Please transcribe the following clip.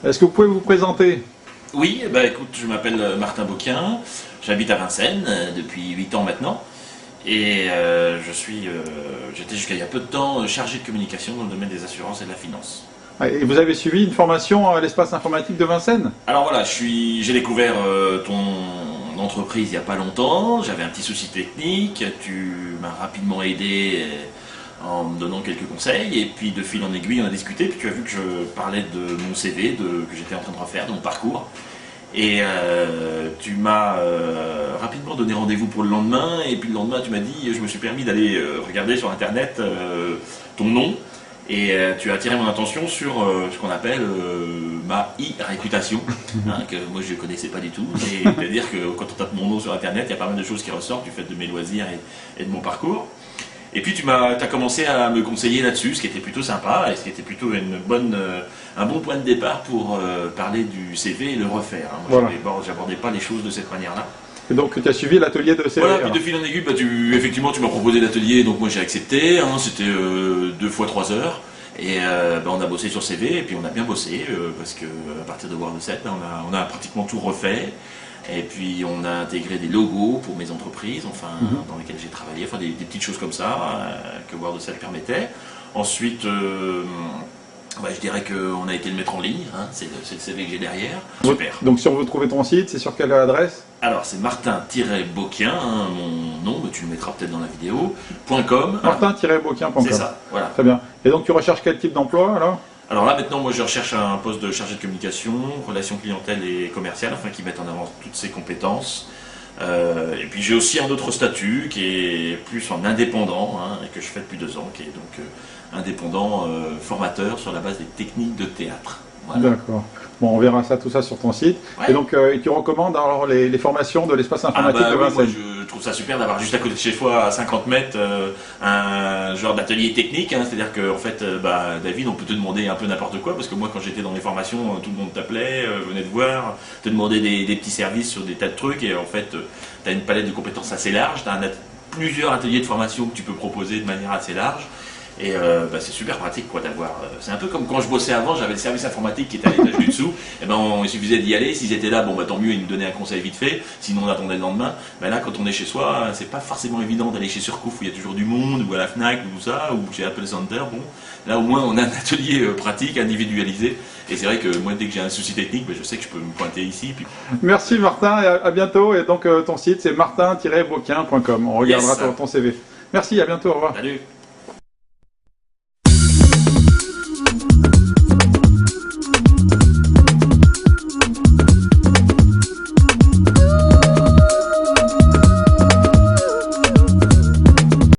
Est-ce que vous pouvez vous présenter? Oui, écoute, je m'appelle Martin Boquin, j'habite à Vincennes depuis 8 ans maintenant. Et j'étais jusqu'à il y a peu de temps chargé de communication dans le domaine des assurances et de la finance. Et vous avez suivi une formation à l'espace informatique de Vincennes? Alors voilà, j'ai découvert ton entreprise il n'y a pas longtemps, j'avais un petit souci technique, tu m'as rapidement aidé en me donnant quelques conseils, et puis de fil en aiguille on a discuté, puis tu as vu que je parlais de mon CV, que j'étais en train de refaire, de mon parcours. Et tu m'as rapidement donné rendez-vous pour le lendemain, et puis le lendemain tu m'as dit, je me suis permis d'aller regarder sur internet ton nom, et tu as attiré mon attention sur ce qu'on appelle ma e-réputation, hein, que moi je ne connaissais pas du tout. C'est-à-dire que quand on tape mon nom sur internet, il y a pas mal de choses qui ressortent du fait de mes loisirs et de mon parcours. Et puis tu as commencé à me conseiller là-dessus, ce qui était plutôt sympa, et ce qui était plutôt un bon point de départ pour parler du CV et le refaire. Hein. Moi, voilà. J'abordais pas les choses de cette manière-là. Et donc tu as suivi l'atelier de CV? Voilà, puis de fil en aiguille, effectivement tu m'as proposé l'atelier, donc moi j'ai accepté, hein, c'était 2 fois 3 heures. Et on a bossé sur CV, et puis on a bien bossé, parce qu'à partir de Word 7, on a pratiquement tout refait. Et puis on a intégré des logos pour mes entreprises, enfin dans lesquelles j'ai travaillé, enfin des petites choses comme ça que Word 7 permettait. Ensuite, je dirais qu'on a été le mettre en ligne, hein, c'est le CV que j'ai derrière. Super. Donc si on veut trouver ton site, c'est sur quelle adresse? Alors c'est Martin-Boquin, hein, mon nom, mais tu le mettras peut-être dans la vidéo, .com. Martin-boquin.com. C'est ça, voilà. Très bien. Et donc tu recherches quel type d'emploi alors? Alors là maintenant moi je recherche un poste de chargé de communication, relations clientèle et commerciale, enfin qui mette en avant toutes ces compétences. Et puis j'ai aussi un autre statut qui est plus en indépendant, hein, et que je fais depuis 2 ans, qui est donc indépendant formateur sur la base des techniques de théâtre. Voilà. D'accord. Bon, on verra tout ça sur ton site. Ouais. Et donc, tu recommandes alors les formations de l'espace informatique de Vincennes? Oui, moi, je trouve ça super d'avoir juste à côté de chez toi, à 50 mètres, un genre d'atelier technique. Hein, c'est-à-dire qu'en fait, David, on peut te demander un peu n'importe quoi, parce que moi, quand j'étais dans les formations, tout le monde t'appelait, venait te voir, te demandait des petits services sur des tas de trucs, et en fait, tu as une palette de compétences assez large, tu as plusieurs ateliers de formation que tu peux proposer de manière assez large. Et c'est super pratique quoi d'avoir. C'est un peu comme quand je bossais avant, j'avais le service informatique qui était à l'étage du dessous. Et il suffisait d'y aller. S'ils étaient là, tant mieux, ils nous donnaient un conseil vite fait. Sinon on attendait le lendemain. Mais là, quand on est chez soi, c'est pas forcément évident d'aller chez Surcouf où il y a toujours du monde, ou à la Fnac ou ça, ou chez Apple Center. Bon, là au moins on a un atelier pratique, individualisé. Et c'est vrai que moi, dès que j'ai un souci technique, je sais que je peux me pointer ici. Puis... Merci Martin, et à bientôt. Et donc ton site c'est martin-boquin.com. On regardera ton CV. Merci, à bientôt, au revoir. Salut.